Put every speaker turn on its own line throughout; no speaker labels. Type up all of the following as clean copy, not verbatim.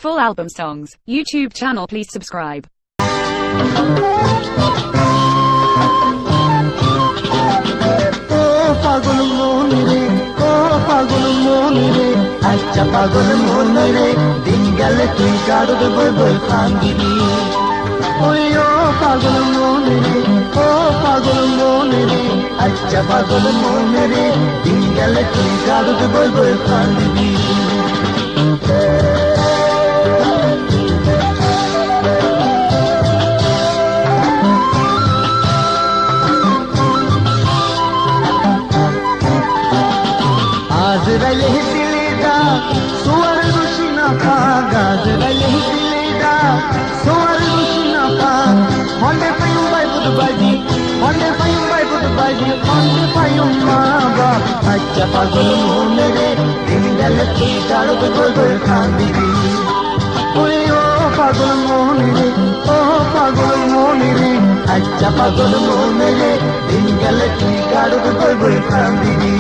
Full album songs, YouTube channel, please subscribe.
পাগল মন রে, ও পাগল মন রে, আচ্ছা পাগল মন রে, দিন গেলে তুই গাড়দ বই বই কান্দিবি। ওই ও পাগল মন রে, ও পাগল মন রে, আচ্ছা পাগল মন রে, দিন গেলে তুই গাড়দ বই বই কান্দিবি। গাজরাইলে দিলেদা সোয়ার রুশিনা পা, গাজরাইলে দিলেদা সোয়ার রুশিনা পা, হন্ডে পাইম বাই বুদ বাজি, হন্ডে পাইম বাই বুদ বাজি, হন্ডে পাইম মা বা। আচ্ছা পাগল মন রে, দিন গেলে তুই গাড়দ বই বই কান্দিবি। ওরে ও পাগল মন রে, ও পাগল মন রে, আচ্ছা পাগল মন রে, দিন গেলে তুই গাড়দ বই বই কান্দিবি।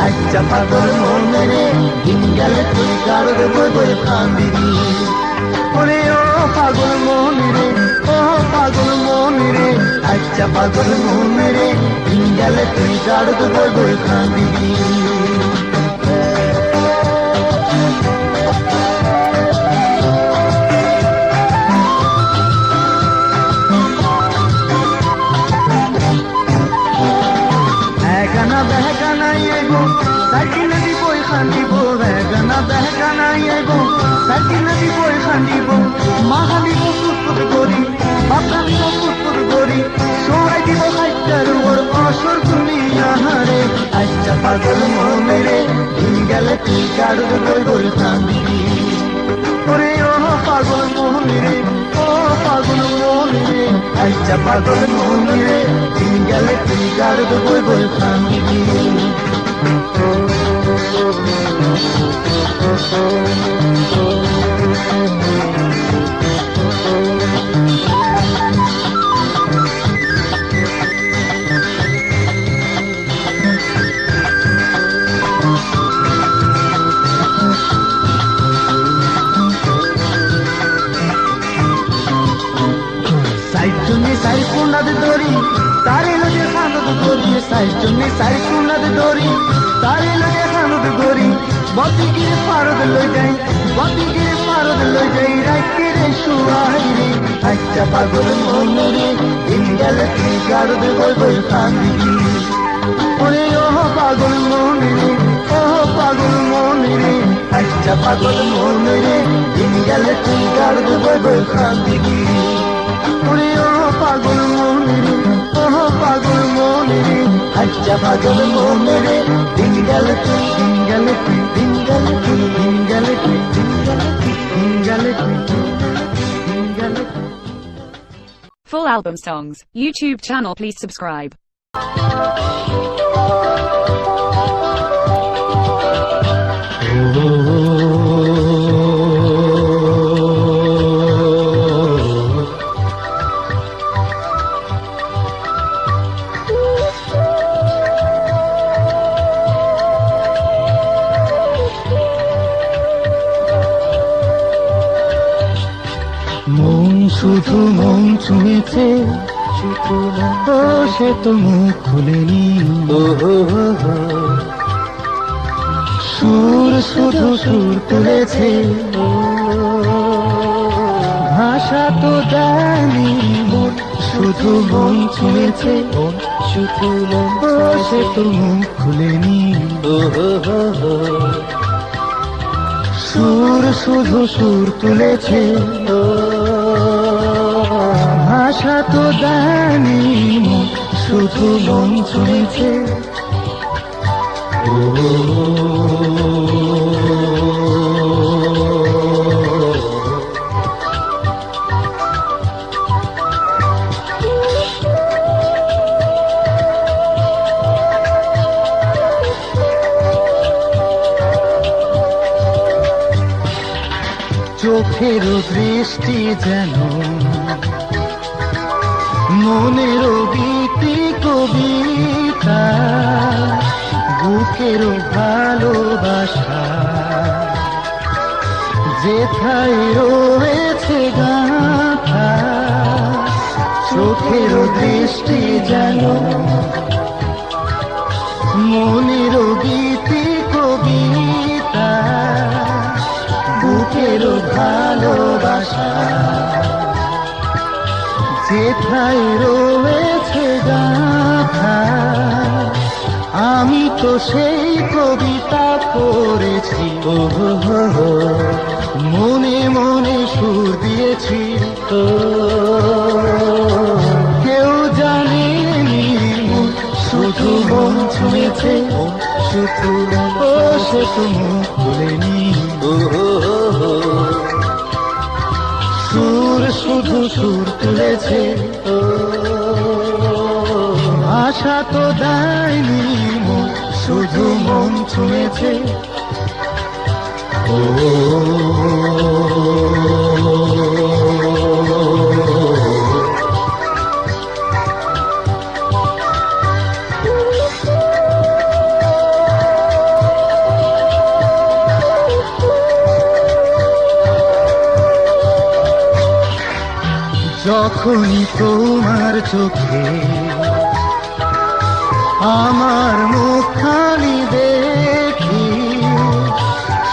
আচ্ছা পাগল মন রে, দিন গেলে তুই গাড়দ বই বই কান্দিবি। ওরে ও পাগল মন রে, ও পাগল মন রে, আচ্ছা পাগল মন রে, দিন গেলে তুই গাড়দ বই বই কান্দিবি। সাকি নদী বই খান্দিব, বেগানা বেগানা এগো, সাকি নদী বই খান্দিব, মাহালিব ফুটফুট গরি, বাপরামিব ফুটফুট গরি, সবাই দিব হাইটার ওর অসর দুনিয়া রে। আচ্ছা পাগল মন রে, দিন গেলে তুই গাড়দ বই বই কান্দিবি। ওরে ও পাগল মন রে, ও পাগল মন রে, আচ্ছা পাগল মন রে, দিন গেলে তুই গাড়দ বই বই কান্দিবি। সাইড কোনাদ দড়ি তারে লগে খানদ গরি, সাইড কোনাদ দড়ি তারে লগে খানদ গরি, বতি গিরে পারদ লই যাই, বতি গিরে পারদ লই যাই, রাইতে রে শুয়াই রে। আচ্ছা পাগল মন রে, দিন গেলে তুই গাড়দ বই বই কান্দিবি। ওরে ও পাগল মন রে, ও পাগল মন রে, আচ্ছা পাগল মন রে, দিন গেলে তুই গাড়দ বই বই কান্দিবি। ওরে ও পাগল মন রে, ও পাগল মন রে, আচ্ছা পাগল মন রে, দিন গেলে তুই, দিন গেলে তুই, দিন গেলে তুই, দিন গেলে তুই, দিন গেলে তুই, দিন গেলে তুই, দিন গেলে তুই।
Full album songs, YouTube channel, please subscribe.
মন শুধু মন ছুঁয়েছে, ও সে তো মুখ খুলেনি, সুর শুধু সুর তুলেছে, ভাষা তো দেয়নি মন, শুধু মন ছুঁয়েছে, শুধু মন, ও সে তো মুখ খুলেনি। সুর শুধু সুর তুলেছে, ভাষা তো দেয়নি, শুধু মন ছুঁয়েছে। চোখের দৃষ্টি যেন মনের গীতি কবিতা, বুকের ভালোবাসা যেথায় রয়েছে গাথা। চোখের দৃষ্টি যেন মনের গীতি কবিতা, বুকের ভালোবাসা যেথায় রয়েছে গাথা। আমি তো সেই কবিতা পড়েছি, মনে মনে সুর দিয়েছি। কেউ জানেনি শুধু মন ছুঁয়েছে, শুধু সে তো মুখ খুলেনি। সুর শুধু সুর তুলেছে, আশা তো দেয়নি, শুধু মন ছুঁয়েছে। যখনই তোমার চোখে আমার মুখখানি দেখি,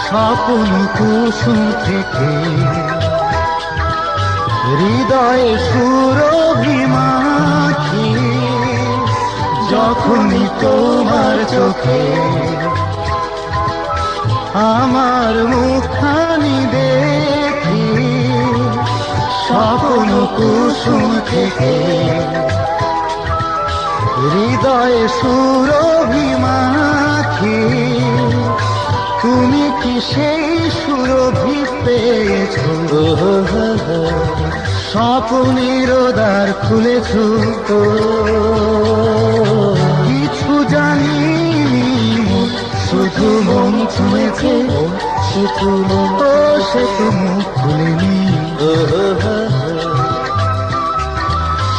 স্বপ্ন কুসুম থেকে হৃদয়ে সুরভিমাখি। যখনই তোমার চোখে আমার মুখখানি দেখি, স্বপ্ন কুসুম থেকে হৃদয়ে সুরভিমাখি। তুমি কি সেই সুরভি পেয়েছ, স্বপ্নের দ্বার খুলেছ। কিছু জানিনি, শুধু মন ছুঁয়েছে, শুধু সে তো মুখ খুলেনি।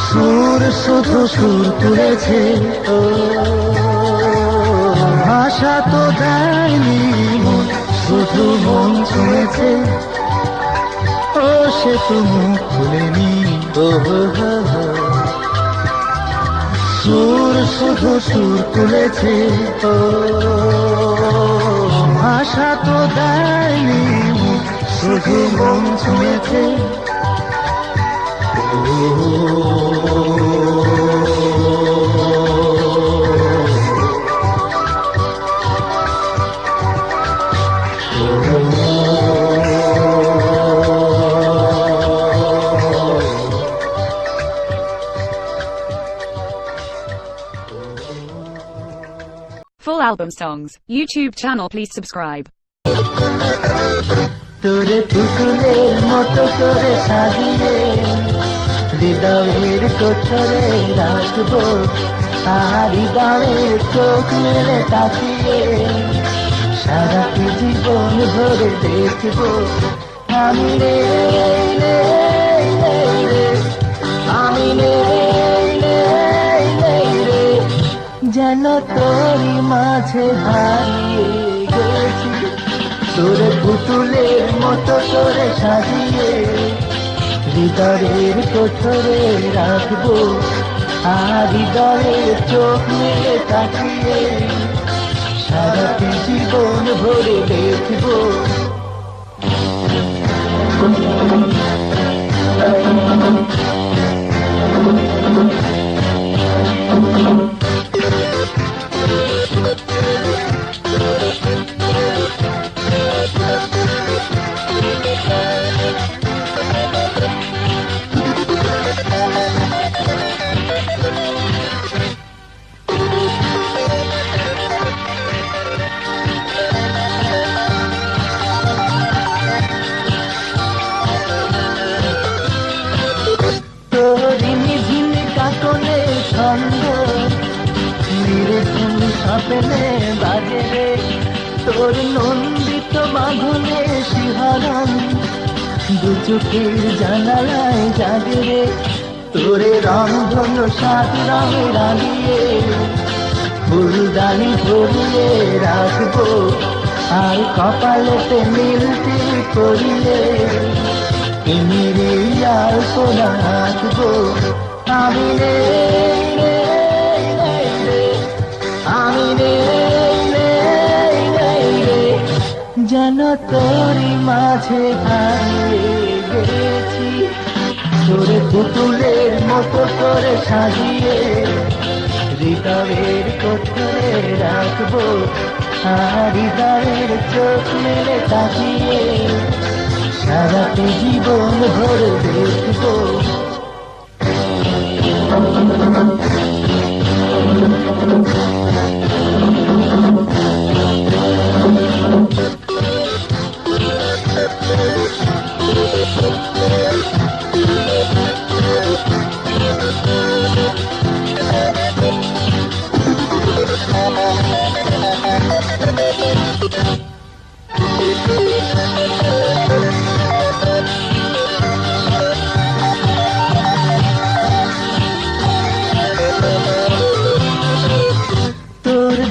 সুর শুধু সুর তুলেছে, ভাষা তো দেয়নি, শুধু মন ছুঁয়েছে। সে তো মুখ খুলেনি। সুর শুধু সুর তুলেছে, ভাষা তো দেয়নি, শুধু মন ছুঁয়েছে।
Full album songs, YouTube channel, please subscribe.
তোরে পুতুলের মতো করে সাজিয়ে হৃদয়ের কোঠরে রাখবো, আর হৃদয়ের চোখ মেলে তাকিয়ে সারাটি জীবন ভরে দেখবো। আমি রে রে রে রে, আমি রে রে রে রে, যেন তোরই মাঝে হারিয়ে গেছি। তোরে পুতুলের মতো করে সাজিয়ে হৃদয়ের কোঠরে রাখবো, আর হৃদয়ের চোখ মেলে তাকিয়ে সারাটি জীবন ভরে দেখবো। আপেলে বাজে রে তোর নন্দিত বাঁধনে শিহরণ দু চোখের জানালায় জাগে রে তোরে রংধন সাত রঙে রাঙিয়ে ফুলদানি ভরিয়ে রাখবো আর কপালেতে মিলতি করিয়ে মেরে আর সোনা রাখবো আমি রে আমি রে যেন তোরই মাঝে হারিয়ে গেছি তোরে পুতুলের মতো করে সাজিয়ে হৃদয়ের কোঠরে রাখবো আর হৃদয়ের চোখ মেলে তাকিয়ে সারাটি জীবন ভরে দেখবো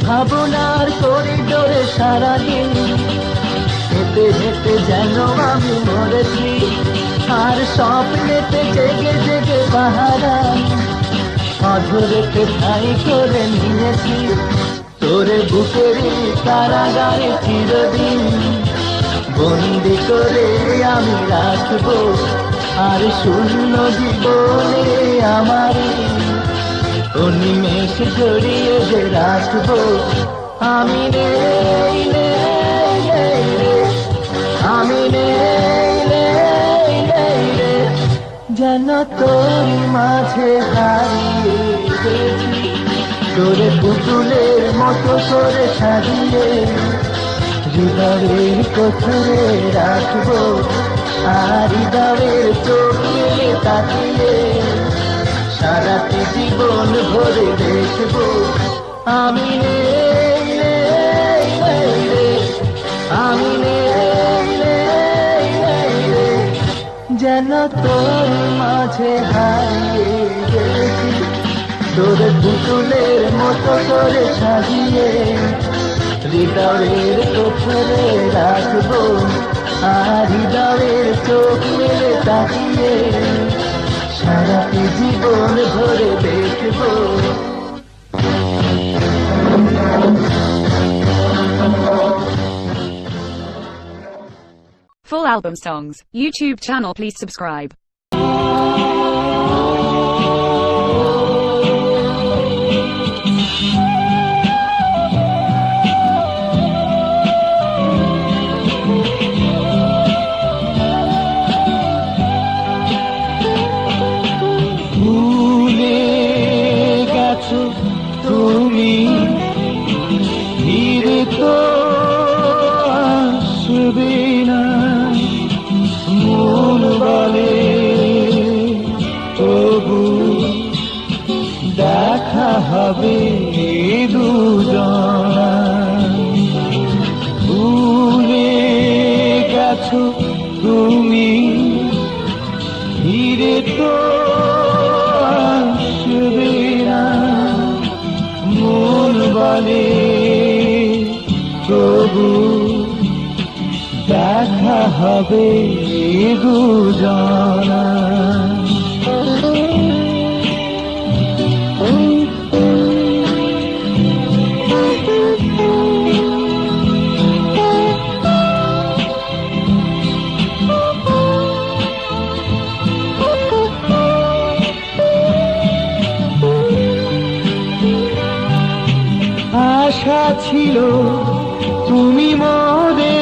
ভাবনার করিডোরে সারাদিন হেঁটে হেঁটে যেন আমি মরেছি আর স্বপ্নেতে জেগে জেগে পাহারা অধরেতে ঠাই করে নিয়েছি তোরে বুকেরই কারাগারে চিরদিন বন্দি করে আমি রাখবো আর শূন্য জীবনে আমারই নিমেষ জড়িয়ে যে রাখবো আমি রে আমি রে যেন তোর মাঝে হারিয়ে গেছি তোরে পুতুলের মতো করে সাজিয়ে হৃদয়ের কোঠরে রাখবো আর হৃদয়ের চোখ মেলে তাকিয়ে সারাটি জীবন ভরে দেখবো আমি আমি যেন তোর মাঝে হারিয়ে গেছি তোর পুতুলের মতো করে সাজিয়ে হৃদয়ের কোঠরে রাখবো আর হৃদয়ের চোখ মেলে তাকিয়ে সারাটি জীবন ভরে দেখবো
Full album songs, YouTube channel, please subscribe.
তুমি ফিরে তো আসবে না মন বলে তবু দেখা হবে দুজনা ভুলে গেছো তুমি ফিরে তো আসবে না মন বলে তবু দেখা হবে দুজনা আশা ছিল তুমি মোরে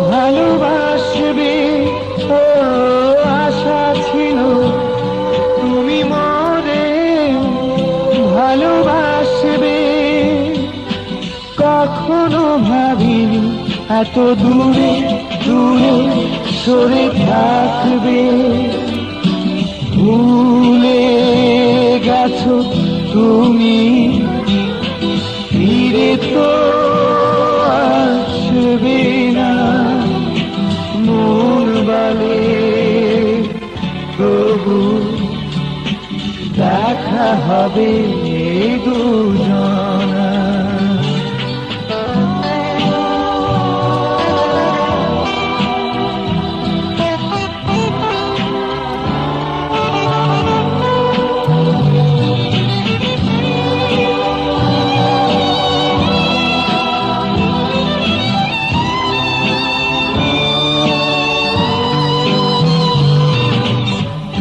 ভালোবাসবে ও আশা ছিল তুমি মোরে ভালোবাসবে কখনো ভাবিনি এত দূরে দূরে সরে থাকবে ভুলে গেছো তুমি তো আসবে না মন বলে তবু দেখা হবে দুজনা।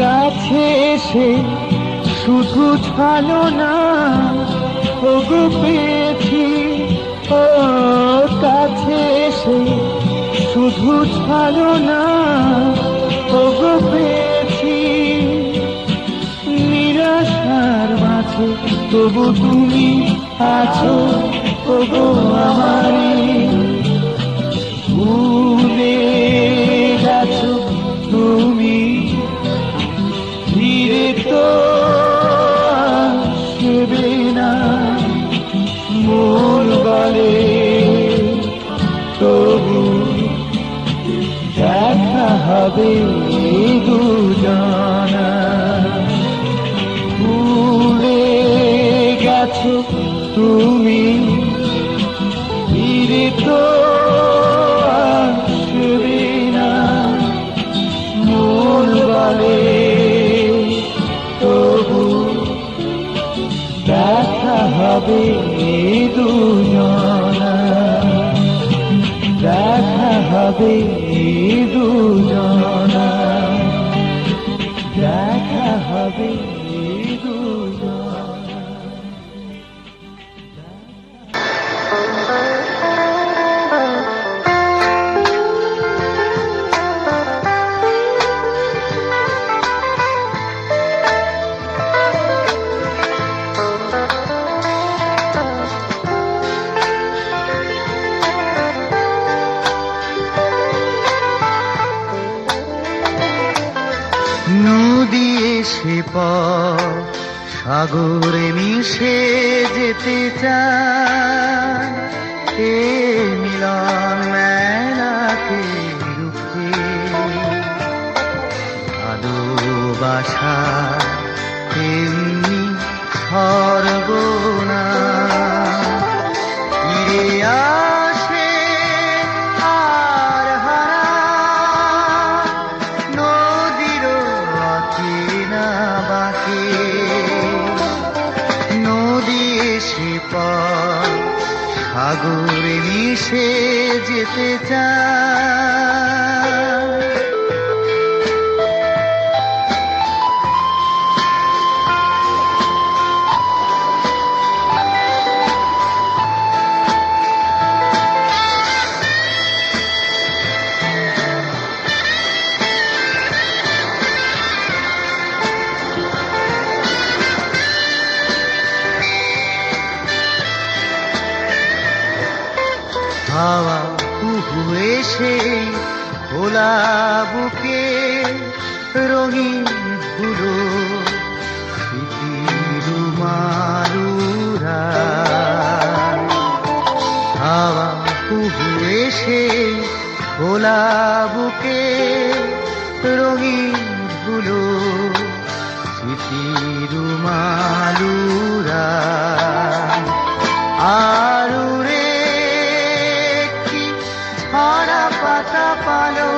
কাছে এসে শুধু ছালো না ওগো পেয়েছি, ও কাছে এসে শুধু ছালো না ওগো পেয়েছি। নিরাশার মাঝে তবু তুমি আছো ওগো আমারই, ভুলে গেছো তুমি ফিরে তো আসবে না মন বলে তবু দেখা হবে দুজনা। ভুলে গেছো তুমি ফিরে তো আসবে না মন বলে তবু দেখা হবে দুজনা, দেখা হবে দুজনা, দেখা হবে দুজনা। নদী এসে সাগরে মিশে যেতে চায়, এ মিলন মেলাকে রুখে ভালোবাসা তেমনি সর্বনা ফিরে আসে আর হারায় নদীর অচেনা বাঁকে। নদী এসে সাগরে মিশে যেতে চায়, হাওয়া কুহু এসে খোলা বুকে রঙিন ধুলো স্মৃতির মালুরা। হাওয়া কুহু এসে খোলা বুকে রঙিন ধুলো স্মৃতির মালুরা। আরুরে ছড়া পাতা পালো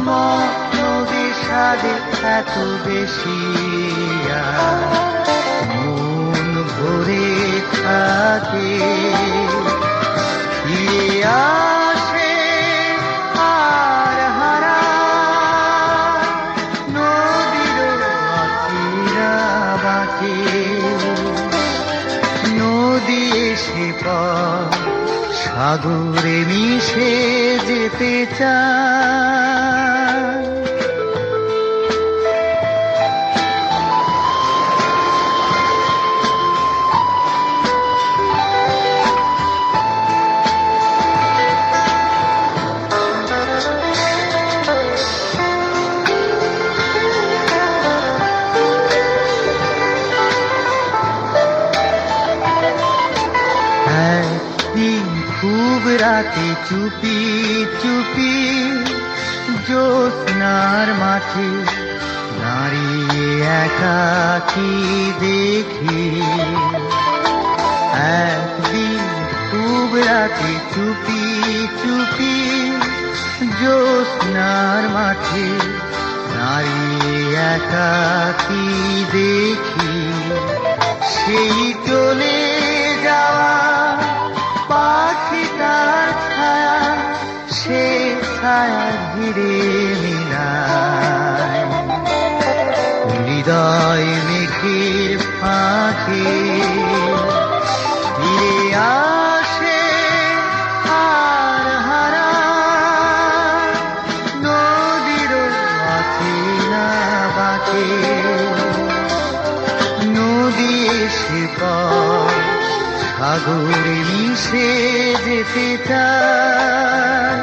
মগ্ন বিষাদে এত বেশি মন ভরে থাকে ফিরে আসে আর হারায় নদীর অচিরা বাঁকে। নদী এসে সাগরে মিশে যেতে চায়, রাতে চুপি চুপি জ্যোৎস্নার মাঠে দাঁড়িয়ে একাকী দেখি একদিন খুব রাতে চুপি চুপি জ্যোৎস্নার মাঠে দাঁড়িয়ে একাকী দেখি সেই চলে যাওয়া পাখিটার ছায়া সে ছায়া ঘিরে মিলায় হৃদয় মেঘের ফাঁকে ফিরে আসে আর হারা নদীর আছে না বাঁকে নদী এসে পর সাগরে মিশে যেতে চায়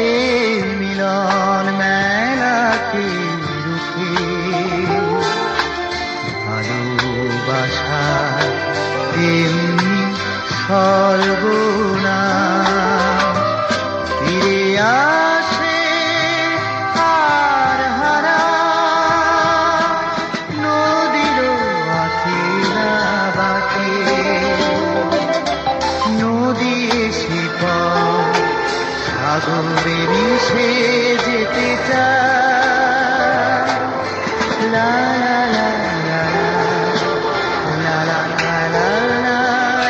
এই মিলন মেলাকে রুখে ভালোবাসা তেমনি সর্বনাশ ফিরে আসে আর হারা নদীর আছে না বাঁকে নদী এসে পর সাগরে মিশে যেতে চায় লা লা লা লা লা লা লা লা লা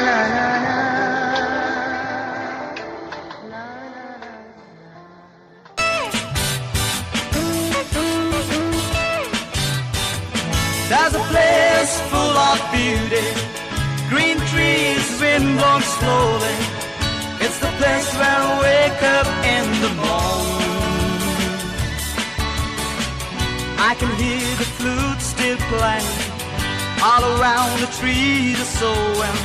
লা লা লা।
There's a place full of beauty, green trees, wind blows slowly. It's the place where I wake up in the morning. I can hear the flute still playing. All around the trees are sowing.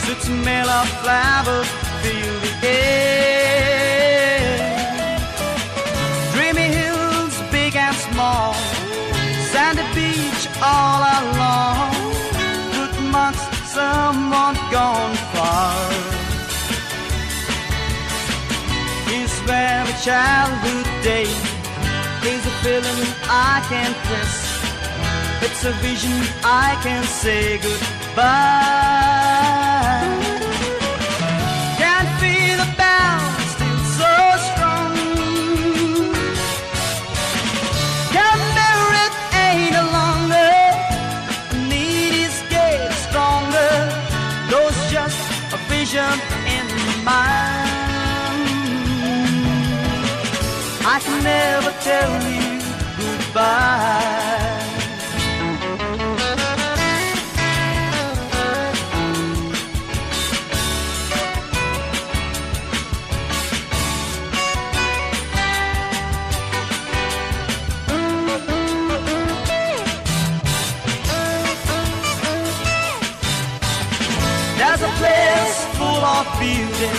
Sweet smell of flowers fill the air. Dreamy hills, big and small, sandy beach all along. Footmarks, someone gone far. Is where my childhood days is a feeling I can't press. It's a vision I can say goodbye. Can't feel the bell still so strong. Can't bear it any longer. Need is getting stronger. Those just a vision in my mind. I can never tell you goodbye. There's a place full of beauty,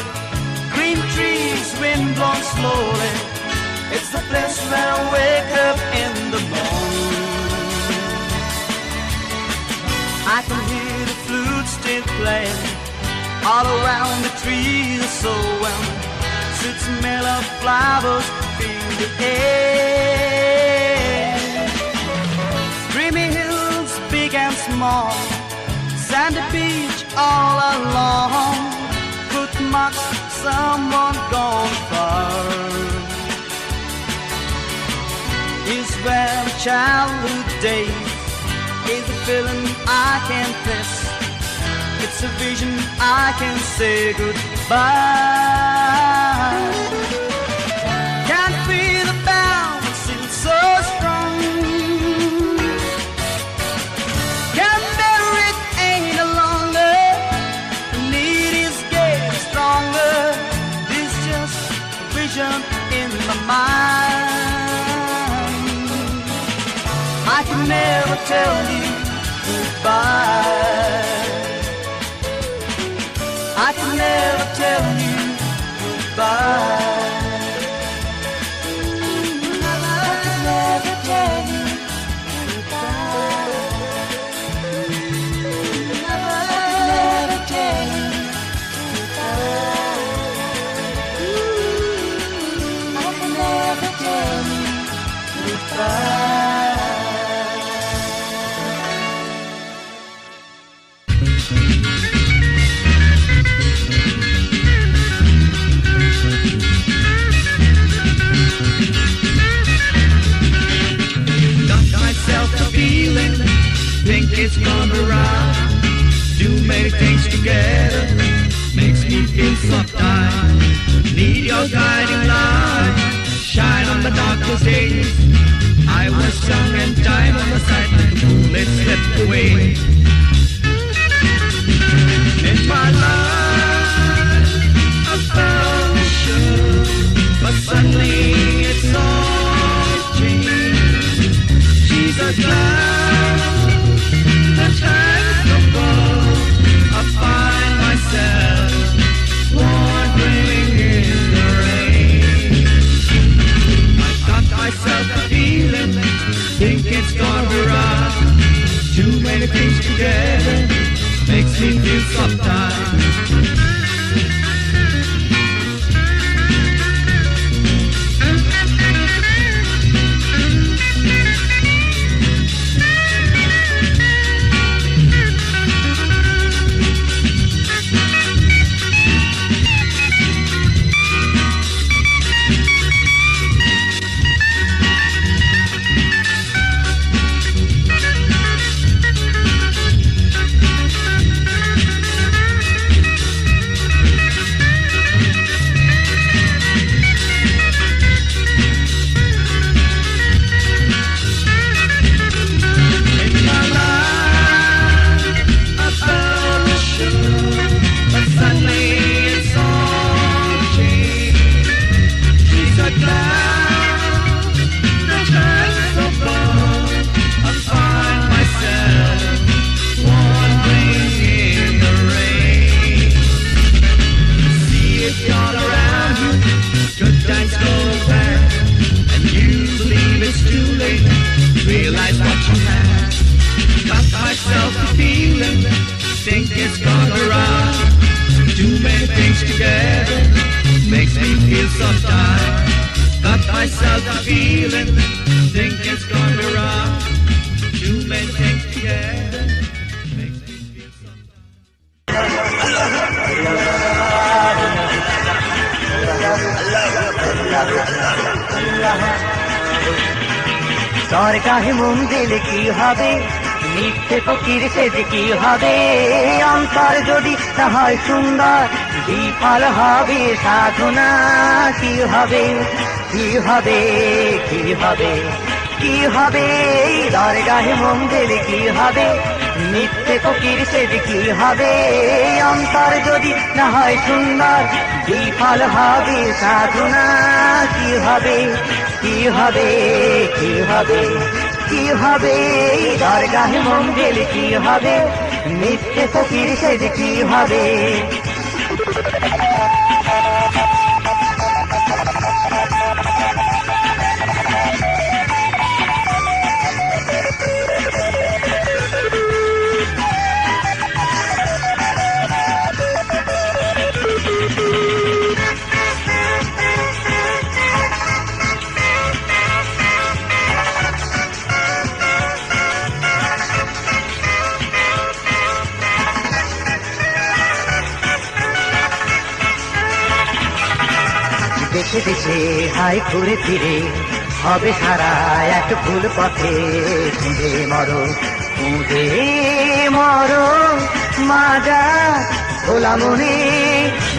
green trees, wind blown slowly. It's the place where I wake up in the morning. I can hear the flute still playing. All around the trees are sowing. Sweet smell of flowers fill the air. Dreamy hills, big and small, sandy beach all along. Footmarks, someone gone far. Is where my childhood days is a feeling I can't miss. It's a vision I can say goodbye. Can't feel the bounce, still so strong. Can't bear it any longer. The need is getting stronger. This just a vision in my mind. I can never tell you goodbye. I can never tell you goodbye. I can never tell you goodbye. I can never tell you goodbye. think it's gonna run. Do many things together, makes me feel sometimes. Need your guiding light, shine on the darkest days. I was young and time on the side, the bullet slipped away. In my life, I found a show, but suddenly it's all changed. She's a cloud that hangs above. I find myself wandering in the rain. I got myself a feeling, think it's gonna run. Too many things together, makes me feel sometimes. Realize what you have. Got myself a feeling, think it's gonna run. Too many things together, makes me feel sometimes. Got myself a feeling, think it's gonna run. Too many things together, makes me feel sometimes.
দরগাহে মন দিলে কি হবে, মিথ্যে ফকির সেজে কি হবে, অন্তর যদি না হয় সুন্দর, বিফল হবে সাধনা। কি হবে, কি হবে, কি হবে, কি হবে, দরগাহে মন দিলে কি হবে, মিথ্যে ফকির সেজে কি হবে, অন্তর যদি না হয় সুন্দর, বিফল হবে সাধনা। কি হবে, কি হবে, কি হবে, কি হবে, দরগাহে মন দিলে কি হবে, মিথ্যে ফকির সেজে কি হবে। দেশে দেশে হাই ঘুরে ফিরে হবে সারা এক ভুল পথে, খুঁজে মরো, খুঁজে মরো, মাজা খোলা মনে,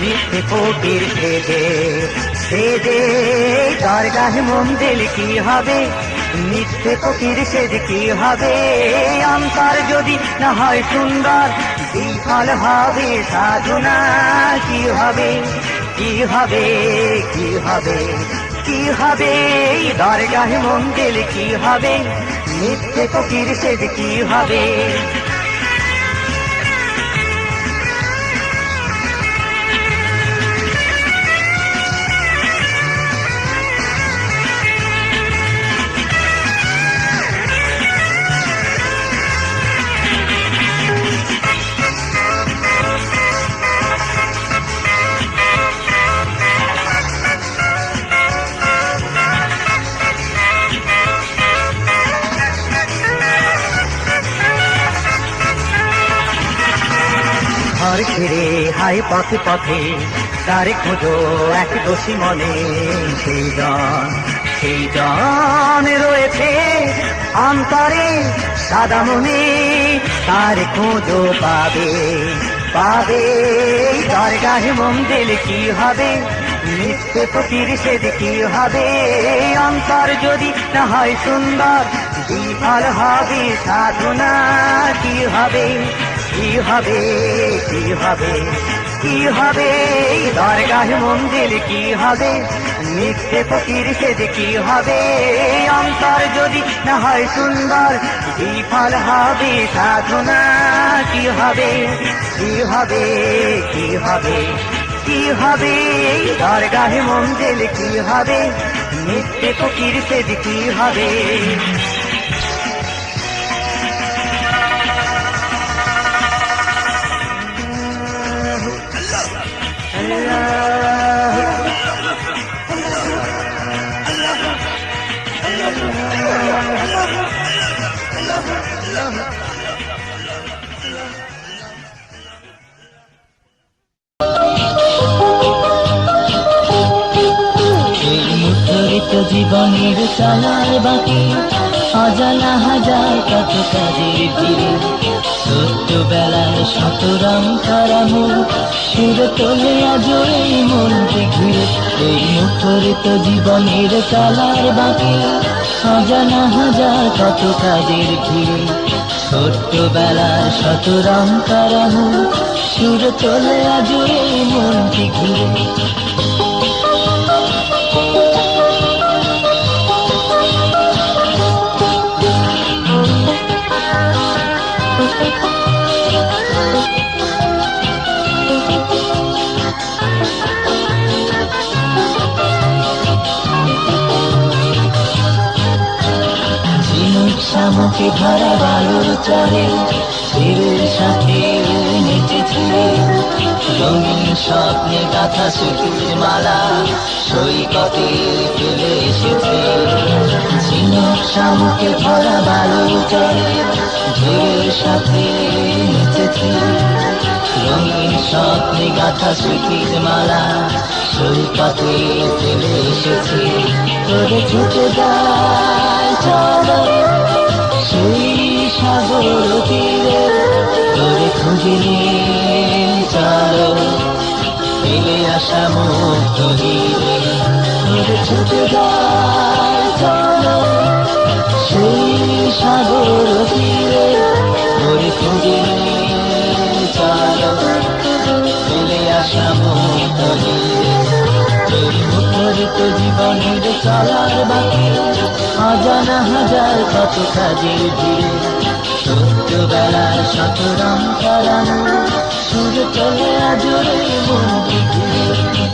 মিথ্যে ফকির সেজে সেজে, দরগাহে মন দিলে কি হবে, মিথ্যে ফকির সেজে কি হবে, অন্তর যদি না হয় সুন্দর, বিফল হবে সাধনা। কি হবে, কি হবে, কি হবে, কি হবে, দরগাহে মন দিলে কি হবে, মিথ্যে ফকির সেজে কি হবে। ঘর ছেড়ে হাই পথে পথে, তারে খোঁজো এক দোষী মনে, সেই জন সেই জন রয়েছে অন্তরে সাদা মনে, তার খোঁজও পাবে পাবে। দরগাহে মন দিলে কি হবে, নিত্য ফকির সেজে কি হবে। অন্তর যদি না হয় সুন্দর, বিফল হবে সাধনা। কি হবে কি হবে কি হবে কি হবে, দরগাহে মন দিলে কি হবে, নিত্য ফকির সেজে কি হবে। অন্তর যদি না হয় সুন্দর, বিফল হবে সাধনা। কি হবে কি হবে কি হবে কি হবে, দরগাহে মন দিলে কি হবে, নিত্য ফকির সেজে কি হবে।
জীবনের চলার বাকি অজানা হাজার কত কাজের ভিড়ে, ছোট্টবেলার শত রং করা মন সুর তোলে আজ এই মনকে ঘিরে। এই মুখরিত জীবনের চলার বাকি অজানা হাজার কত কাজের ভিড়ে, ছোট্টবেলার শত রং করা মন সুর তোলে আজ এই মনকে ঘিরে। শামুকে ভরা বালুর চরে ছেলের সাথে নেচেছে, রঙিন স্বপ্নে গাথা সুখের মালা সৈকতে ফেলে এসেছে। ঝিনুক শামুকে ভরা বালুর চরে ঢেউয়ের সাথে নেচেছে, রঙিন স্বপ্নে গাথা সুখের মালা সৈকতে ফেলে এসেছে। তোরে ছুটে যায় চলো সেই সাগর তীরে, তোরে খুঁজে নিয়ে চলো ফেলে আসা মুক্ত হিরে। তোরে ছুটে যায় চলো সেই সাগর তীরে, তোরে খুঁজে নিয়ে চলো ফেলে আসা মুক্ত হিরে। এই মুখরিত জীবনের চলার বাকি অজানা হাজার কত কাজের ভিড়ে, ছোট্টবেলার শত রং করানো সুর তোলে আজ এই মনকে ঘিরে।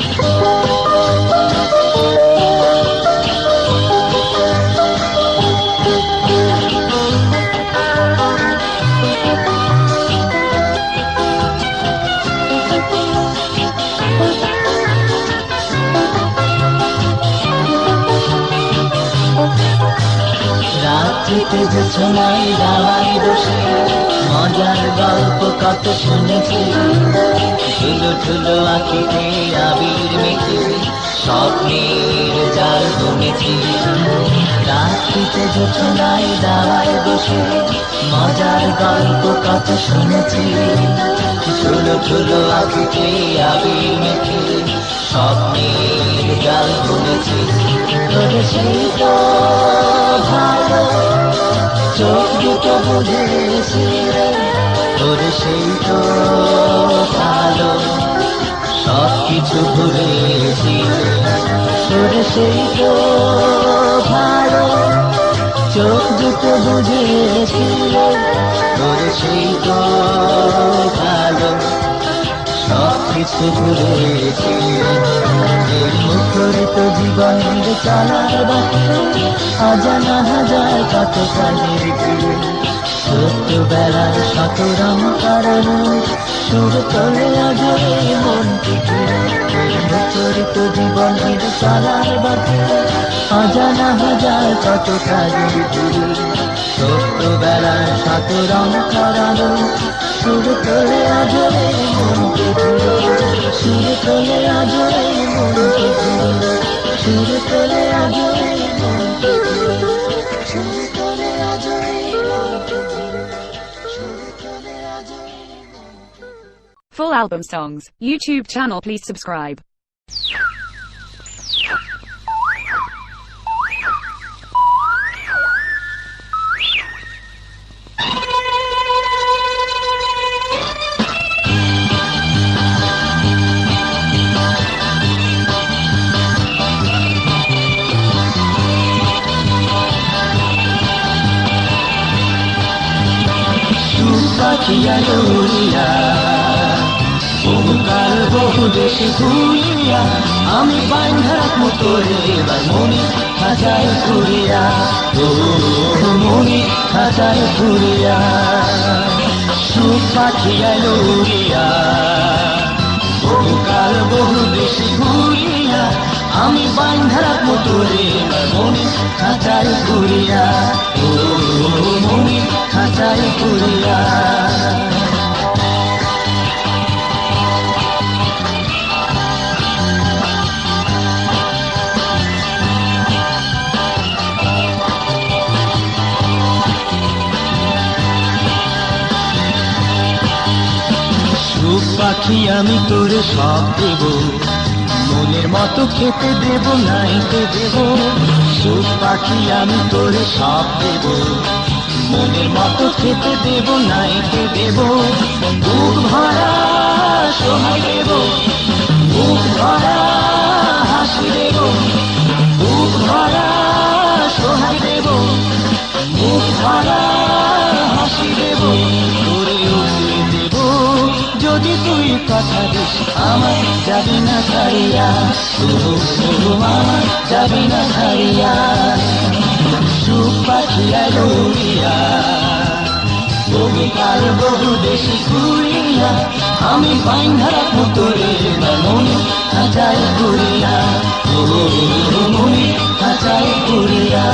রাত্রিতে জোছনায় দাওয়ায় বসে মজার গল্প কত শুনেছি, ঝুলো ঝুলো আঁকিতে আবির মেখে স্বপ্নের জাল বুনেছি। রাত্রিতে জোছনায় দাওয়ায় বসে মজার গল্প কত শুনেছি, ঝুলো ঝুলো আঁকিতে আবির মেখে স্বপ্নের জাল বুনেছি। তোরে সেই তো ভালো চোখ দুটো বুঝেছি রে, তোরে সেই তো ভালো সব কিছু ভুলেছি। তোরে সেই তো ভালো চোখ দুটো বুঝেছি রে, তোরে সেই তো ভালো সব কিছু ভুলেছি। এই মুখরিত জীবনের চলার বাকি অজানা হাজার কত কাজের ভিড়ে, ছোট্টবেলার শত রং করানো সুর তোলে আজ এই মনকে ঘিরে। এই মুখরিত জীবনের চলার বাকি অজানা হাজার কত কাজের ভিড়ে, ছোট্টবেলার শত রং করানো সুর তোলে আজ এই মনকে ঘিরে। সুর তোলে আজ এই মনকে ঘিরে, সুর তোলে আজ এই সুরে তোলে আজ এই মনকে ঘিরে, সুরে তোলে আজ এই মনকে।
Full album songs, YouTube channel please subscribe.
পাখিয়া উড়িয়া বহুকাল বহু দেশে ঘুরিয়া আমি বাঁধা রাখবো তোরে এবার মনে খাঁচায় ঘুরিয়া, ও মনে খাঁচায় ঘুরিয়া। সুখ পাখিয়া উড়িয়া বহুকাল বহু দেশে ঘুরিয়া আমি বাঁধা রাখবো তোরে এবার মনে খাঁচায় ঘুরিয়া, ও মনে খাঁচায় ঘুরিয়া। সুখ পাখি আমি তোরে সব দেব, মনের মতো খেতে দেব নাইতে দেব। সুখ পাখি আমি তোরে সব দেব, মনের মতো খেতে দেব নাইতে দেব। বুক ভরা সোহাই দেব, বুক ভরা হাসি দেব, বুক ভরা সোহাই দেব, বুক ভরা হাসি দেব। তোরে উড়িয়ে দেব যদি তুই কথা দিস, আমার যাবি না ছাড়িয়া, ও আমার যাবি না ছাড়িয়া। সুখ পাখিয়া উড়িয়া বহুকাল বহু দেশে ঘুরিয়া আমি বাঁধা রাখবো তোরে এবার মনে খাঁচায় ঘুরিয়া, ও মনে খাঁচায় ঘুরিয়া।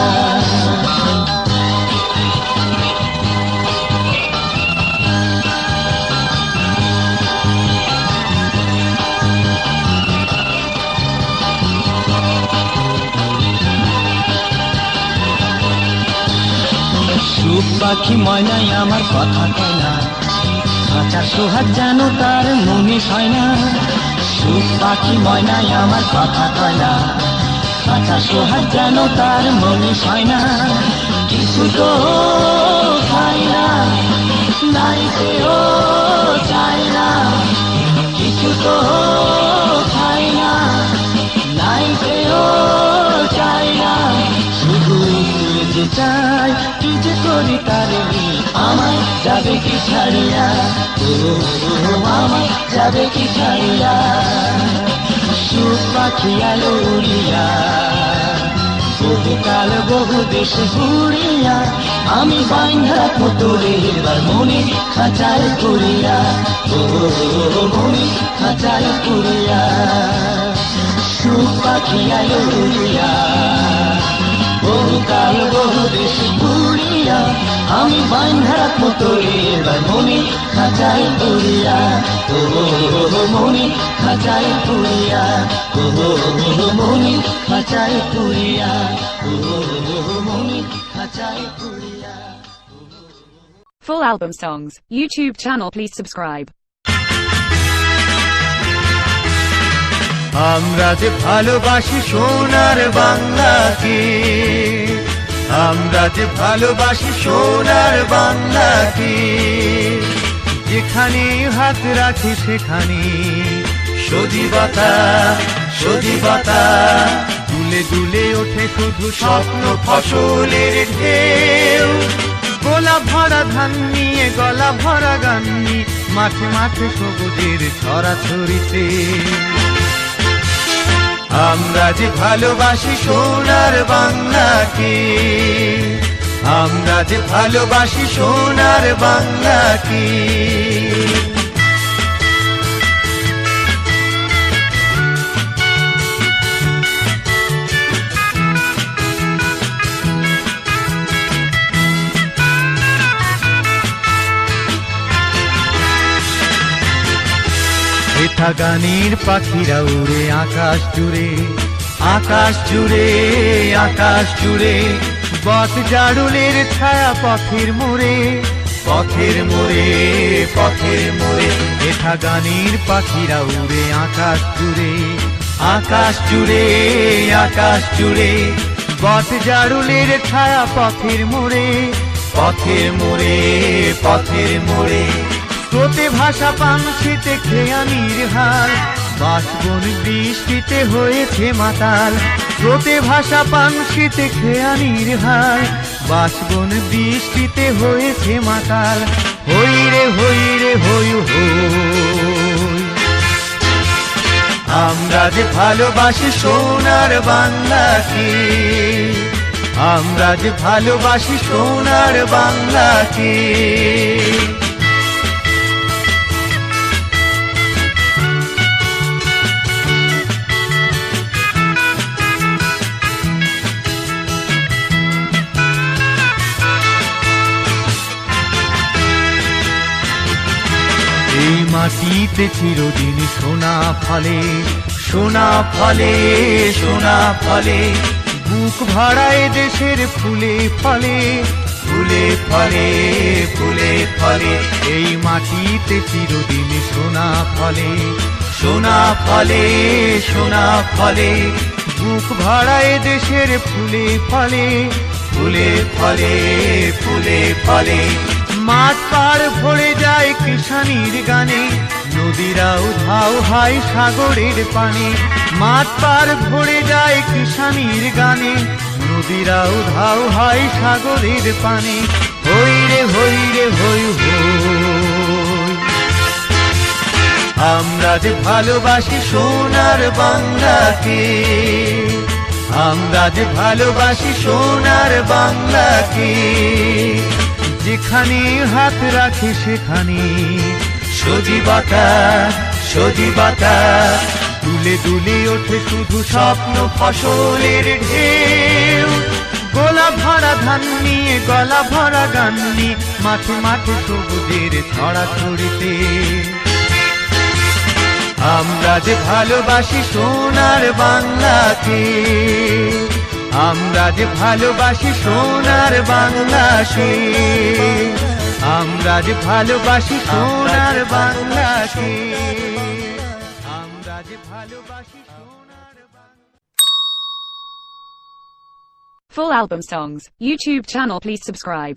সুখ পাখি ময়নাই আমার কথা কয় না, খাঁচার সোহাগ যেন তার মনে হয় না। সুখ পাখি ময়নাই আমার কথা কয় না, খাঁচার সোহাগ যেন তার মনে হয় না। কিছু তো খাই না, নাইতেও চাই না, কিছু তো খাই না, নাইতেও চাই না। শুধু যে চাই কি যে করি তারে আমায় যাবে কি ছাড়িয়া, ও আমায় যাবে কি ছাড়িয়া। সুখ পাখিয়া উড়িয়া বহুকাল বহু দেশে ঘুরিয়া আমি বাঁধা রাখবো তোরে এবার মনে খাঁচায় ঘুরিয়া, ও মনে খাঁচায় ঘুরিয়া। সুখ পাখিয়া উড়িয়া বহুকাল বহু দেশে ঘুরিয়া আমি বাঁধা রাখবো তোরে এবার মনে খাঁচায় ঘুরিয়া, ও মনে খাঁচায় ঘুরিয়া, ও মনে খাঁচায় ঘুরিয়া, ও মনে খাঁচায় ঘুরিয়া।
Full album songs, YouTube channel please subscribe.
আমরা যে ভালোবাসি সোনার বাংলাকে, আমরা যে ভালোবাসি সোনার বাংলাকে। যেখানে হাত রাখি সেখানে সজীবতা, সজীবতা। দুলে দুলে ওঠে শুধু স্বপ্ন ফসলের ঢেউ। গোলা ভরা ধান নিয়ে গলা ভরা গান নিয়ে মাঠে মাঠে সবুজের ছড়াছড়িতে। আমরা যে ভালোবাসি সোনার বাংলাকে, আমরা যে ভালোবাসি সোনার বাংলাকে। এটা গানের পাখিরা উড়ে আকাশ জুড়ে, আকাশ জুড়ে বট জারুলের ছায়া পথের মোড়ে পথের মোড়ে পথের মোড়ে এথা গানের পাখিরা উড়ে আকাশ জুড়ে বট জারুলের ছায়া পথের মোড়ে পথের মোড়ে পথের মোড়ে স্রোতে ভাষা পানশিতে খেয়ানির হাল বাসবন বৃষ্টিতে হয়েছে মাতাল স্রোতে ভাষা পানশিতে খেয়ানির হাল বাসবন বৃষ্টিতে হয়েছে মাতাল হই রে হই হই আমরা যে ভালোবাসি সোনার বাংলাকে আমরা যে ভালোবাসি সোনার বাংলাকে এই মাটিতে চিরদিন সোনা ফলে সোনা ফলে সোনা ফলে বুক ভরায় দেশের ফুলে ফলে ফুলে ফলে ফুলে ফলে এই মাটিতে চিরদিন সোনা ফলে সোনা ফলে সোনা ফলে বুক ভরায় দেশের ফুলে ফলে ফুলে ফলে ফুলে ফলে মাঠ পাড় ভরে যায় কিষানির গানে নদীরাও ধাও হয় সাগরের পানে মাঠ পাড় ভরে যায় কিষানির গানে নদীরাও ধাও হয় সাগরের পানে হই রে হই হই আমরা যে ভালোবাসি সোনার বাংলাকে আমরা যে ভালোবাসি সোনার বাংলাকে যেখানে হাত রাখে সেখানে সজীবতা দুলে দুলে ওঠে শুধু স্বপ্ন ফসলের ঢেউ গোলা ভরা ধান নিয়ে গলা ভরা গান নিয়ে মাঠে মাঠে সবুজের ছড়াছড়িতে আমরা যে ভালোবাসি সোনার বাংলাকে আমরা যে ভালোবাসি সোনার বাংলাকে আমরা যে ভালোবাসি সোনার বাংলাকে আমরা যে ভালোবাসি সোনার
Full album songs. YouTube channel, please subscribe.